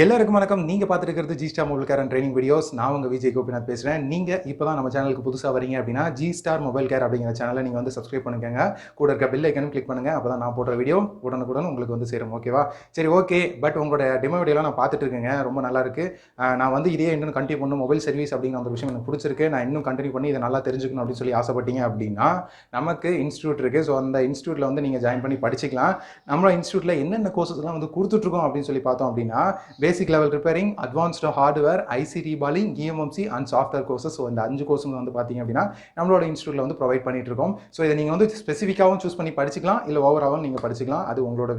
எல்லாருக்கும் வணக்கம். நீங்க பார்த்துட்டு இருக்கிறது G star mobile care and training videos. நான் உங்க விஜய் கோபிநாத் பேசுறேன். நீங்க இப்பதான் நம்ம சேனலுக்கு புதுசா வரீங்க அப்படின்னா ஜி ஸ்டார் மொபைல் கேர் அப்படிங்கிற சேனலை நீங்க வந்து சப்ஸ்கிரைப் பண்ணிக்கோங்க. கூட இருக்க பெல் ஐக்கனும் கிளிக் பண்ணுங்க. அப்பதான் நான் போடுற வீடியோ உடனுக்குடன் உங்களுக்கு வந்து சேரும். ஓகேவா? சரி, ஓகே. பட் உங்களோட டெமோ வீடியோலாம் நான் பார்த்துட்டு இருக்கேங்க. ரொம்ப நல்லா இருக்கு. நான் வந்து இதே இன்னும் கண்டினியூ பண்ணணும், மொபைல் சர்வீஸ் அப்படிங்கிற ஒரு விஷயம் எனக்கு பிடிச்சிருக்கு. நான் இன்னும் கண்டினியூ பண்ணி இதை நல்லா தெரிஞ்சுக்கணும் அப்படின்னு சொல்லி ஆசைப்பட்டீங்க அப்படின்னா நமக்கு இன்ஸ்டியூட் இருக்கு. ஸோ அந்த இன்ஸ்டியூட்ல வந்து நீங்க ஜாயின் பண்ணி படிச்சுக்கலாம். நம்மளோட இன்ஸ்டியூட்ல என்னென்ன கோர்சஸ்லாம் வந்து கொடுத்துட்டு இருக்கோம் அப்படின்னு சொல்லி பார்த்தோம் அப்படின்னா basic level repairing, advanced hardware, ICT பாலிங், EMMC and software courses. So இந்த 5 கோர்ஸும் வந்து பார்த்தீங்க அப்படின்னா நம்மளோட இன்ஸ்டியூட்ல வந்து ப்ரொவைட் பண்ணிட்டு இருக்கோம். ஸோ இதை நீங்கள் வந்து ஸ்பெசிஃபிக்காகவும் சூஸ் பண்ணி படிச்சுக்கலாம், இல்லை ஓவராகவும் நீங்கள் படிச்சுக்கலாம். அது உங்களோட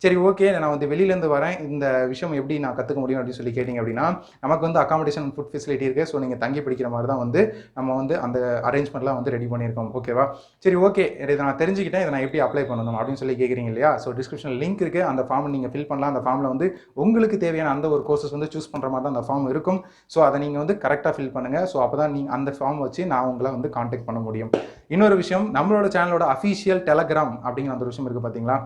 சரி, ஓகே. நான் வந்து வெளியிலேருந்து வரேன், இந்த விஷயம் எப்படி நான் கற்றுக்க முடியும் அப்படின்னு சொல்லி கேட்டிங்க அப்படின்னா நமக்கு வந்து அகாமடேஷன் அண்ட் ஃபுட் ஃபெசிலிட்டி இருக்குது. ஸோ நீங்கள் தங்கி படிக்கிற மாதிரி தான் வந்து நம்ம வந்து அந்த அரேஞ்ச்மெண்ட்லாம் வந்து ரெடி பண்ணியிருக்கோம். ஓகேவா? சரி, ஓகே. இதை நான் தெரிஞ்சுக்கிட்டேன், இதை நான் எப்படி அப்ளை பண்ணணும் அப்படின்னு சொல்லி கேட்குறீங்க இல்லையா? ஸோ டிஸ்கிரிப்ஷனில் லிங்க் இருக்குது, அந்த ஃபார்மை நீங்கள் ஃபில் பண்ணலாம். அந்த ஃபார்மில் வந்து உங்களுக்கு தேவையான அந்த ஒரு கோர்சஸ் வந்து சூஸ் பண்ணுற மாதிரி தான் அந்த ஃபார்ம் இருக்கும். ஸோ அதை நீங்கள் வந்து கரெக்டாக ஃபில் பண்ணுங்கள். ஸோ அப்போ தான் நீங்கள் அந்த ஃபார்ம் வச்சு நான் உங்களை வந்து காண்டாக்ட் பண்ண முடியும். இன்னொரு விஷயம், நம்மளோட சேனலோட அஃபீஷியல் டெலகிராம் அப்படிங்கிற அந்த ஒரு விஷயம் இருக்குது பார்த்தீங்களா?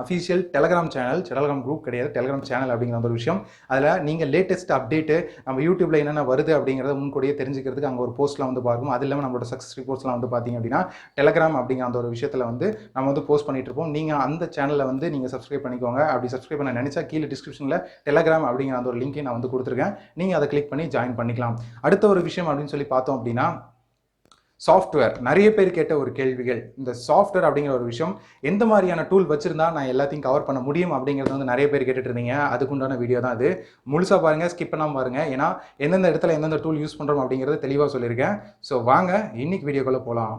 Official Telegram channel, Telegram group கிடையாது, டெலகிராம் சேனல் அப்படிங்கிற ஒரு விஷயம். அதில் நீங்கள் லேட்டஸ்ட் அப்டேட்டு நம்ம யூடியூப்ல என்னென்ன வருது அப்படிங்கிறத முன்கூடியே தெரிஞ்சுக்கிறதுக்கு அங்கே ஒரு போஸ்ட்லாம் வந்து பார்க்கும். அது இல்லாமல் நம்மளோட சக்ஸஸ் ரிப்போர்ட்ஸ்லாம் வந்து பார்த்தீங்க அப்படின்னா டெலகிராம் அப்படிங்கிற அந்த ஒரு விஷயத்தில் வந்து நம்ம வந்து போஸ்ட் பண்ணிட்டு இருப்போம். நீங்கள் அந்த சேனலில் வந்து நீங்கள் சப்ஸ்கிரைப் பண்ணிக்கோங்க. அப்படி சப்ஸ்கிரைப் பண்ண நினைச்சா கீழே டிஸ்கிரிப்ஷனில் டெலகிராம் அப்படிங்கிற அந்த ஒரு லிங்க்கை நான் வந்து கொடுத்துருக்கேன். நீங்கள் அதை கிளிக் பண்ணி ஜாயின் பண்ணிக்கலாம். அடுத்த ஒரு விஷயம் அப்படின்னு சொல்லி பார்த்தோம் அப்படின்னா சாஃப்ட்வேர். நிறைய பேர் கேட்ட ஒரு கேள்விகள், இந்த சாஃப்ட்வேர் அப்படிங்கிற ஒரு விஷயம் எந்த மாதிரியான டூல் வச்சிருந்தா நான் எல்லாத்தையும் கவர் பண்ண முடியும் அப்படிங்கிறது வந்து நிறைய பேர் கேட்டுட்டு இருந்தீங்க. அதுக்குண்டான வீடியோ தான் அது. முழுசா பாருங்க, ஸ்கிப் பண்ணாம பாருங்க. ஏன்னா எந்தெந்த இடத்துல எந்தெந்த டூல் யூஸ் பண்றோம் அப்படிங்கிறது தெளிவாக சொல்லியிருக்கேன். ஸோ வாங்க இன்னைக்கு வீடியோக்குள்ள போகலாம்.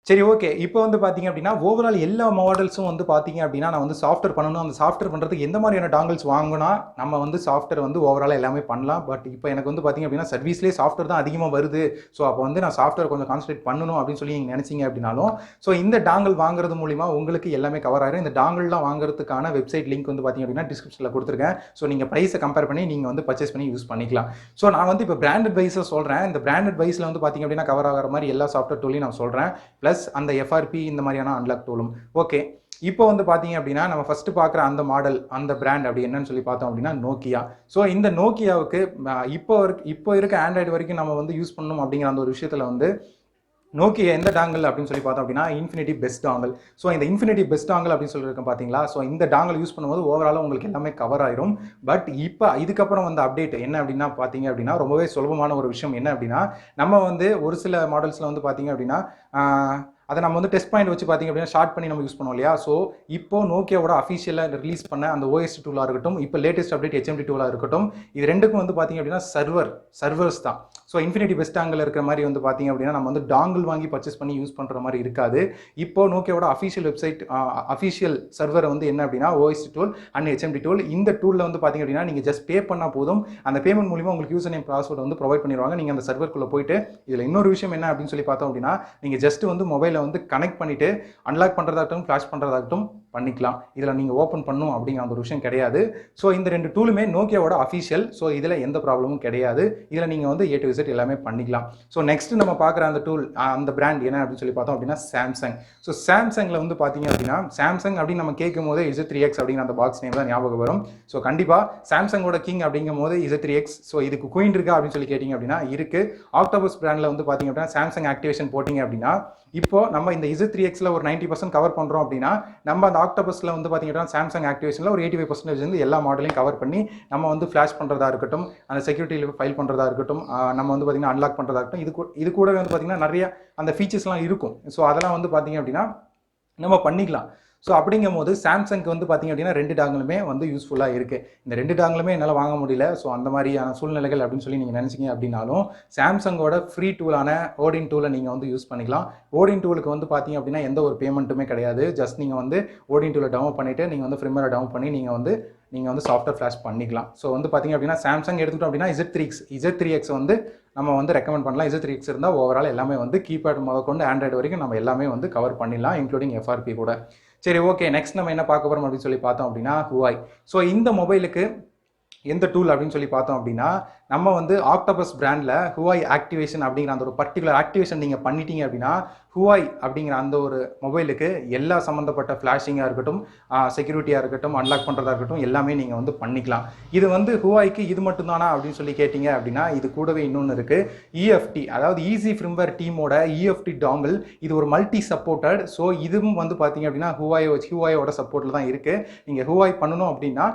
சரி, ஓகே. இப்போ வந்து பார்த்தீங்க அப்படின்னா ஓவரால் எல்லா மாடல்ஸும் வந்து பார்த்தீங்க அப்படின்னா நான் வந்து சாஃப்ட்வேர் பண்ணணும். அந்த சாஃப்ட்வேர் பண்ணுறதுக்கு எந்த மாதிரியான டாங்கிள்ஸ் வாங்கினா நம்ம வந்து சாஃப்ட்வேர் வந்து ஓவராலாக எல்லாமே பண்ணலாம். பட் இப்போ எனக்கு வந்து பார்த்தீங்க அப்படின்னா சர்வீஸ்லேயே சாஃப்ட்வேர் தான் அதிகமாக வருது. ஸோ அப்போ வந்து நான் சாஃப்ட்வேர் கொஞ்சம் கான்சன்ட்ரேட் பண்ணணும் அப்படின்னு சொல்லி நீங்கள் நினச்சிங்க அப்படின்னாலும் ஸோ இந்த டாங்கிள் வாங்குறது மூலிமா உங்களுக்கு எல்லாமே கவர் ஆகிடும். இந்த டாங்கிள்லாம் வாங்குறதுக்கான வெப்சைட் லிங்க் வந்து பார்த்தீங்க அப்படின்னா டிஸ்கிரிப்ஷனில் கொடுத்துருக்கேன். ஸோ நீங்கள் ப்ரைஸை கம்பேர் பண்ணி நீங்கள் வந்து பர்ச்சேஸ் பண்ணி யூஸ் பண்ணிக்கலாம். ஸோ நான் வந்து இப்போ பிராண்டட் வைஸை சொல்கிறேன். இந்த பிராண்டட் வைஸில் வந்து பார்த்தீங்க அப்படின்னா கவர் ஆகிற மாதிரி எல்லா சாஃப்ட்வேர் டூலையும் நான் சொல்கிறேன். ப்ளஸ் அந்த எஃப்ஆர்பி இந்த மாதிரியான அன்லாக் டூலும். ஓகே, இப்போ வந்து பார்த்தீங்க அப்படின்னா நம்ம ஃபர்ஸ்ட் பார்க்குற அந்த மாடல், அந்த பிராண்ட் அப்படி என்னன்னு சொல்லி பார்த்தோம் அப்படின்னா நோக்கியா. ஸோ இந்த நோக்கியாவுக்கு இப்போ இருக்க ஆண்ட்ராய்டு வரைக்கும் நம்ம வந்து யூஸ் பண்ணணும் அப்படிங்கிற அந்த ஒரு விஷயத்தில் வந்து நோக்கியா எந்த டாங்கல் அப்படின்னு சொல்லி பார்த்தோம் அப்படின்னா இன்ஃபினிட்டி பெஸ்ட் டாங்கல். ஸோ இந்த இன்ஃபினிட்டி பெஸ்ட் டாங்கல் அப்படின்னு சொல்லியிருக்கேன் பார்த்தீங்களா? ஸோ இந்த டாங்கல் யூஸ் பண்ணும்போது ஓவராலாக உங்களுக்கு எல்லாமே கவர் ஆயிரும். பட் இப்போ இதுக்கப்புறம் வந்து அப்டேட் என்ன அப்படின்னா பார்த்தீங்க அப்படின்னா ரொம்பவே சுலபமான ஒரு விஷயம் என்ன அப்படின்னா நம்ம வந்து ஒரு சில மாடல்ஸில் வந்து பார்த்தீங்க அப்படின்னா அதை நம்ம வந்து டெஸ்ட் பாயிண்ட் வச்சு பார்த்தீங்க அப்படின்னா ஷார்ட் பண்ணி நம்ம யூஸ் பண்ணுவோம் இல்லையா? ஸோ இப்போ நோக்கியாவோட அஃபீஷியலாக ரிலீஸ் பண்ண அந்த ஓஎஸ் டூலாக இருக்கட்டும், இப்போ லேட்டஸ்ட் அப்டேட் ஹெச்எம்டி டூலாக இருக்கட்டும், இது ரெண்டுக்கும் வந்து பார்த்தீங்க அப்படின்னா சர்வர்ஸ் தான். ஸோ இன்ஃபினிட்டி பெஸ்ட் டாங்கில் இருக்கிற மாதிரி வந்து பார்த்தீங்க அப்படின்னா நம்ம வந்து டாங்கிள் வாங்கி பர்ச்சேஸ் பண்ணி யூஸ் பண்ணுற மாதிரி இருக்காது. இப்போ நோக்கியாவோட அஃபீஷியல் வெப்சைட் அஃபீஷியல் சர்வர் வந்து என்ன அப்படின்னா OS tool and HMT tool. இந்த டூலில் வந்து பார்த்தீங்க அப்படின்னா நீங்கள் ஜஸ்ட் பே பண்ணால் போதும். அந்த பேமெண்ட் மூலிமா உங்களுக்கு யூசர் நேம் பாஸ்வேர்டு வந்து ப்ரொவைட் பண்ணிடுவாங்க. நீங்கள் அந்த சர்வருக்குள்ளே போயிட்டு இதில் இன்னொரு விஷயம் என்ன அப்படின்னு சொல்லி பார்த்தோம் அப்படின்னா நீங்கள் ஜஸ்ட் வந்து மொபைலை வந்து கனெக்ட் பண்ணிட்டு அன்லாக் பண்ணுறதாகட்டும் ஃப்ளாஷ் பண்ணுறதாகட்டும் பண்ணிக்கலாம். இதில் நீங்கள் ஓப்பன் பண்ணும் அப்படிங்கிற அந்த ஒரு விஷயம் கிடையாது. ஸோ இந்த ரெண்டு டூலுமே நோக்கியாவோட அஃபீஷியல். ஸோ இதில் எந்த ப்ராப்ளமும் கிடையாது. இதில் நீங்கள் வந்து ஏ டு இசட் எல்லாமே பண்ணிக்கலாம். ஸோ நெக்ஸ்ட் நம்ம பார்க்குற அந்த டூல், அந்த பிராண்ட் என்ன அப்படின்னு சொல்லி பார்த்தோம் அப்படின்னா சாம்சங். ஸோ சாம்சங்கில் வந்து பார்த்தீங்க அப்படின்னா சாம்சங் அப்படின்னு நம்ம கேட்கும் போது Z3X அப்படிங்கிற அந்த பாக்ஸ் நேம் தான் ஞாபகம் வரும். ஸோ கண்டிப்பாக சாம்சங்கோட கிங் அப்படிங்கும் போது Z3X. ஸோ இதுக்கு குயின் இருக்கா அப்படின்னு சொல்லி கேட்டிங்க அப்படின்னா இருக்குது. ஆக்டோபஸ் பிராண்டில் வந்து பார்த்தீங்க அப்படின்னா சாம்சங் ஆக்டிவேஷன் போட்டிங்க அப்படின்னா இப்போ நம்ம இந்த Z3Xல ஒரு 90% கவர் பண்ணுறோம் அப்படின்னா நம்ம அந்த ஆக்டோபஸில் வந்து பார்த்தீங்கன்னா சாம்சங் ஆக்டிவேஷனில் ஒரு 85% வந்து எல்லா மாடலையும் கவர் பண்ணி நம்ம வந்து ஃப்ளாஷ் பண்ணுறதா இருக்கட்டும், அந்த செக்யூரிட்டியில் ஃபைல் பண்ணுறதா இருக்கட்டும், நம்ம வந்து பார்த்தீங்கன்னா அன்லாக் பண்ணுறதா இருக்கட்டும், இது கூடவே வந்து பார்த்தீங்கன்னா நிறைய அந்த ஃபீச்சர்ஸ்லாம் இருக்கும். ஸோ அதெல்லாம் வந்து பார்த்தீங்க அப்படின்னா நம்ம பண்ணிக்கலாம். ஸோ அப்படிங்கும் போது சாம்சங்க்கு வந்து பார்த்தீங்க அப்படின்னா 2 டாங்களுமே வந்து யூஸ்ஃபுல்லாக இருக்குது. இந்த 2 டாங்களுமே என்னால் வாங்க முடியல. ஸோ அந்த மாதிரியான சூழ்நிலைகள் அப்படின்னு சொல்லி நீங்கள் நினச்சிங்க அப்படின்னாலும் சாம்சங்கோட ஃப்ரீ டூலான ஓடின் டூலை நீங்கள் வந்து யூஸ் பண்ணிக்கலாம். ஓடின் டூலுக்கு வந்து பார்த்தீங்க அப்படின்னா எந்த ஒரு பேமெண்ட்டுமே கிடையாது. ஜஸ்ட் நீங்கள் வந்து ஓடின் டூலை டவுன்லோட் பண்ணிவிட்டு நீங்கள் வந்து ஃப்ரிமரை டவுன் பண்ணி நீங்கள் வந்து சாஃப்ட்வேர் ஃப்ளாஷ் பண்ணிக்கலாம். ஸோ வந்து பார்த்தீங்க அப்படின்னா சாம்சங் எடுத்துக்கிட்டோம் அப்படின்னா Z3X வந்து நம்ம வந்து ரெக்கமெண்ட் பண்ணலாம். Z3X இருந்தால் ஓவரால் எல்லாமே வந்து கீபேட் முதற்கொண்டு ஆண்ட்ராய்டு வரைக்கும் நம்ம எல்லாமே வந்து கவர் பண்ணிடலாம், இன்க்ளூடிங் எஃப்ஆர்பி கூட. சரி, ஓகே. நெக்ஸ்ட் நம்ம என்ன பார்க்க போகிறோம் அப்படின்னு சொல்லி பார்த்தோம் அப்படின்னா ஹுவாய். ஸோ இந்த மொபைலுக்கு எந்த டூல் அப்படின்னு சொல்லி பார்த்தோம் அப்படின்னா நம்ம வந்து ஆக்டோபஸ் பிராண்டில் ஹுவாய் ஆக்டிவேஷன் அப்படிங்கிற அந்த ஒரு பர்டிகுலர் ஆக்டிவேஷன் நீங்கள் பண்ணிட்டீங்க அப்படின்னா ஹுவாய் அப்படிங்கிற அந்த ஒரு மொபைலுக்கு எல்லா சம்மந்தப்பட்ட ஃப்ளாஷிங்காக இருக்கட்டும், செக்யூரிட்டியாக இருக்கட்டும், அன்லாக் பண்ணுறதா இருக்கட்டும், எல்லாமே நீங்கள் வந்து பண்ணிக்கலாம். இது வந்து ஹுவாய்க்கு இது மட்டும்தானா அப்படின்னு சொல்லி கேட்டிங்க அப்படின்னா இது கூடவே இன்னொன்று இருக்குது. இஎஃப்டி, அதாவது ஈஸி ஃபிரிம்வேர் டீமோட இஎஃப்டி டாங்கிள். இது ஒரு மல்டி சப்போர்ட்டட். ஸோ இதுவும் வந்து பார்த்தீங்க அப்படின்னா ஹுவாயோட சப்போர்ட்டில் தான் இருக்குது. நீங்கள் ஹுவாய் பண்ணணும் அப்படின்னா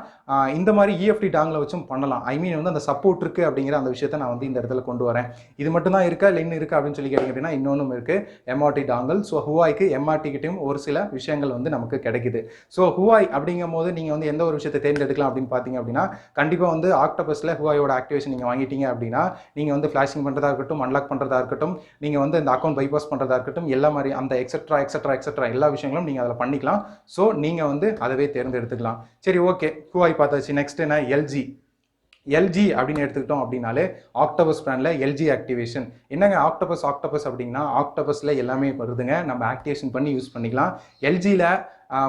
இந்த மாதிரி இஎஃப்டி டாங்கில் வச்சும் பண்ணலாம். ஐ மீன் வந்து அந்த சப்போர்ட் இருக்குது அப்படிங்கிற அந்த விஷயத்தை நான் வந்து இந்த இடத்துல கொண்டு வரேன். இது மட்டும் தான் இருக்கா இல்லை இன்னும் இருக்குது அப்படின்னு சொல்லி கேட்டிங்க அப்படின்னா இன்னொன்றும் இருக்குது, எம்ஆர்டி டாங்கிள். ஸோ ஹுவாய்க்கு எம்ஆர்டி கிட்டையும் ஒரு சில விஷயங்கள் வந்து நமக்கு கிடைக்குது. ஸோ ஹுவாய் அப்படிங்கும் போது நீங்கள் வந்து எந்த ஒரு விஷயத்தை தேர்ந்தெடுக்கலாம் அப்படின்னு பார்த்தீங்க அப்படின்னா கண்டிப்பாக வந்து ஆக்டோபஸில் ஹுவாயோட ஆக்டிவேஷன் நீங்கள் வாங்கிட்டீங்க அப்படின்னா நீங்கள் வந்து ஃப்ளாஷிங் பண்ணுறதா இருக்கட்டும், அன்லாக் பண்ணுறதா இருக்கட்டும், நீங்கள் வந்து இந்த அக்கௌண்ட் பைபாஸ் பண்ணுறதா இருக்கட்டும், எல்லா மாதிரி அந்த எக்ஸெட்ரா எல்லா விஷயங்களும் நீங்கள் அதில் பண்ணிக்கலாம். ஸோ நீங்கள் வந்து அதவே தேர்ந்தெடுத்துக்கலாம். சரி, ஓகே, ஹுவாய் பார்த்தாச்சு. நெக்ஸ்ட் என்ன, எல்ஜி அப்படின்னு எடுத்துக்கிட்டோம் அப்படின்னாலே ஆக்டோபஸ் பிராண்டில் எல்ஜி ஆக்டிவேஷன். என்னங்க ஆக்டோபஸ் அப்படின்னா ஆக்டோபஸில் எல்லாமே வருதுங்க, நம்ம ஆக்டிவேஷன் பண்ணி யூஸ் பண்ணிக்கலாம். எல்ஜியில்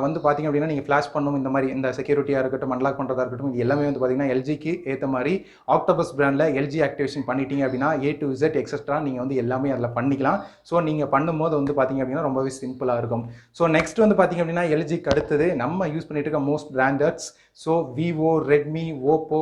வந்து பார்த்திங்க அப்படின்னா நீங்கள் ஃப்ளாஷ் பண்ணணும், இந்த மாதிரி இந்த செக்யூரிட்டியாக இருக்கட்டும், அன்லாக் பண்ணுறதா இருக்கட்டும், இது எல்லாமே வந்து பார்த்திங்கன்னா எல்ஜிக்கு ஏற்ற மாதிரி ஆக்டோபஸ் பிராண்டில் எல்ஜி ஆக்டிவேஷன் பண்ணிட்டீங்க அப்படின்னா A to Z எக்ஸெட்ரா நீங்கள் வந்து எல்லாமே அதில் பண்ணிக்கலாம். ஸோ நீங்கள் பண்ணும்போது வந்து பார்த்திங்க அப்படின்னா ரொம்பவே சிம்பிளாக இருக்கும். ஸோ நெக்ஸ்ட் வந்து பார்த்திங்க அப்படின்னா எல்ஜிக்கு அடுத்தது நம்ம யூஸ் பண்ணிட்டு இருக்க most பிராண்டட்ஸ். So Vivo, Redmi, Oppo,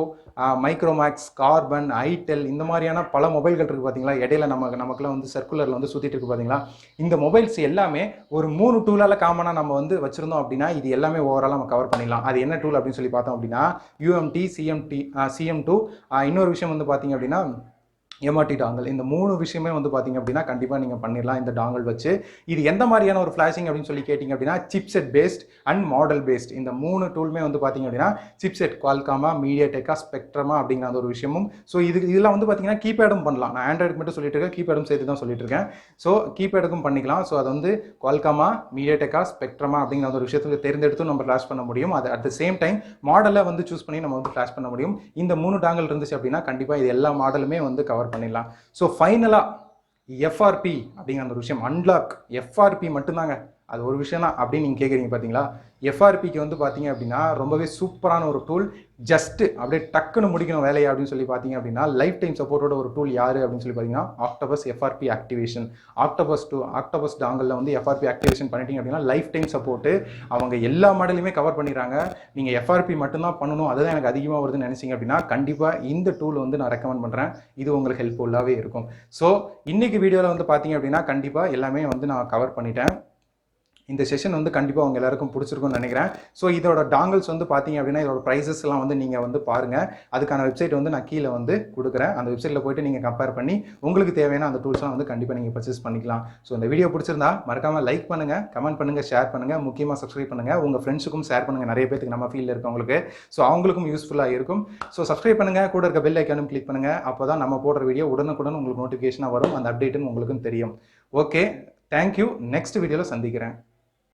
Micromax, carbon, itel, இந்த மாதிரியான பல மொபைல்கள் இருக்குது பார்த்தீங்களா. இடையில நமக்குலாம் வந்து சர்க்குலரில் வந்து சுற்றிட்டு இருக்கு பார்த்தீங்களா. இந்த மொபைல்ஸ் எல்லாமே ஒரு 3 டூலால் காமனாக நம்ம வந்து வச்சுருந்தோம் அப்படின்னா இது எல்லாமே ஓவராலாக நம்ம கவர் பண்ணிடலாம். அது என்ன டூல் அப்படின்னு சொல்லி பார்த்தோம் அப்படின்னா UMT, CM2, இன்னொரு விஷயம் வந்து பார்த்தீங்க அப்படின்னா எம்ஆர்டி டாங்கல். இந்த 3 விஷயமே வந்து பார்த்தீங்க அப்படின்னா கண்டிப்பாக நீங்கள் பண்ணிடலாம் இந்த டாங்கல் வச்சு. இது எந்த மாதிரியான ஒரு ஃப்ளாஷிங் அப்படின்னு சொல்லி கேட்டிங்க அப்படின்னா chipset based and model based. இந்த 3 டூலுமே வந்து பார்த்தீங்க அப்படின்னா சிப்செட், குவால்காமா, மீடியாடெக்கா, ஸ்பெக்ட்ரமா அப்படிங்கிற அந்த ஒரு விஷயமும். ஸோ இதெல்லாம் வந்து பார்த்தீங்கன்னா கீபேடும் பண்ணலாம். நான் ஆண்ட்ராய்டு மட்டும் சொல்லிட்டு இருக்கேன், கீபேடும் சேர்த்து தான் சொல்லிட்டு இருக்கேன். ஸோ கீபேடுக்கும் பண்ணிக்கலாம். ஸோ அது வந்து குவால்காமா, மீடியாடெக்கா, ஸ்பெக்ட்ரமா அப்படிங்கிற ஒரு விஷயத்தை தேர்ந்தெடுத்து நம்ம ஃப்ளாஷ் பண்ண முடியும். அது அட் த சேம் டைம் மாடலை வந்து சூஸ் பண்ணி நம்ம வந்து ஃப்ளாஷ் பண்ண முடியும். இந்த 3 டாங்கல் இருந்துச்சு அப்படின்னா கண்டிப்பாக இது எல்லா மாடலுமே வந்து கவர் பண்ணிடலாம். ஸோ ஃபைனலாக எஃப்ஆர்பி அப்படிங்கிற அந்த விஷயம், அன்லாக் எஃப்ஆர்பி மட்டும்தாங்க, அது ஒரு விஷயம் தான் அப்படின்னு நீங்கள் கேட்குறீங்க பார்த்தீங்களா. எஃப்ஆர்பிக்கு வந்து பார்த்தீங்க அப்படின்னா ரொம்பவே சூப்பரான ஒரு டூல். ஜஸ்ட்டு அப்படியே டக்குன்னு முடிக்கணும் வேலையை அப்படின்னு சொல்லி பார்த்தீங்க அப்படின்னா லைஃப் டைம் சப்போர்ட்டோட ஒரு டூல் யார் அப்படின்னு சொல்லி பார்த்தீங்கன்னா ஆக்டோபஸ் எஃப்ஆர்பி ஆக்டிவேஷன். ஆக்டோபஸ் டாங்கலில் வந்து எஃப்ஆர்பி ஆக்டிவேஷன் பண்ணிட்டீங்க அப்படின்னா லைஃப் டைம் சப்போர்ட்டு அவங்க எல்லா மாடலையுமே கவர் பண்ணிடுறாங்க. நீங்கள் எஃப்ஆர்பி மட்டும்தான் பண்ணணும், அதுதான் எனக்கு அதிகமாக வருதுன்னு நினைச்சிங்க அப்படின்னா கண்டிப்பாக இந்த டூல் வந்து நான் ரெக்கமெண்ட் பண்ணுறேன். இது உங்களுக்கு ஹெல்ப்ஃபுல்லாகவே இருக்கும். ஸோ இன்றைக்கி வீடியோவில் வந்து பார்த்தீங்க அப்படின்னா கண்டிப்பாக எல்லாமே வந்து நான் கவர் பண்ணிட்டேன். இந்த செஷன் வந்து கண்டிப்பாக அவங்க எல்லாருக்கும் பிடிச்சிருக்கும்னு நினைக்கிறேன். ஸோ இதோட டாங்கல்ஸ் வந்து பார்த்தீங்க அப்படின்னா இதோட ப்ரைஸஸ் எல்லாம் வந்து நீங்கள் வந்து பாருங்கள். அதுக்கான வெப்சைட் வந்து நான் கீழே வந்து கொடுக்குறேன். அந்த வெப்சைட்டில் போய்ட்டு நீங்கள் கம்பேர் பண்ணி உங்களுக்கு தேவையான அந்த டூல்ஸ்லாம் வந்து கண்டிப்பாக நீங்கள் பர்ச்சேஸ் பண்ணிக்கலாம். ஸோ இந்த வீடியோ பிடிச்சிருந்தா மறக்காமல் லைக் பண்ணுங்கள், கமெண்ட் பண்ணுங்கள், ஷேர் பண்ணுங்கள், முக்கியமாக சப்ஸ்கிரைப் பண்ணுங்கள். உங்கள் ஃப்ரெண்ட்ஸுக்கும் ஷேர் பண்ணுங்கள், நிறைய பேருக்கு நம்ம ஃபீல்டில் இருக்கவங்களுக்கு. ஸோ அவங்களுக்கும் யூஸ்ஃபுல்லாக இருக்கும். ஸோ சப்ஸ்கிரைப் பண்ணுங்கள், கூட இருக்க பெல் ஐக்கானும் கிளிக் பண்ணுங்கள். அப்போ தான் நம்ம போடுற வீடியோ உடனுக்குடன் உங்களுக்கு நோட்டிஃபிகேஷனாக வரும், அந்த அப்டேட்டும் உங்களுக்கும் தெரியும். Okay, thank you. நெக்ஸ்ட் வீடியோவில் சந்திக்கிறேன்.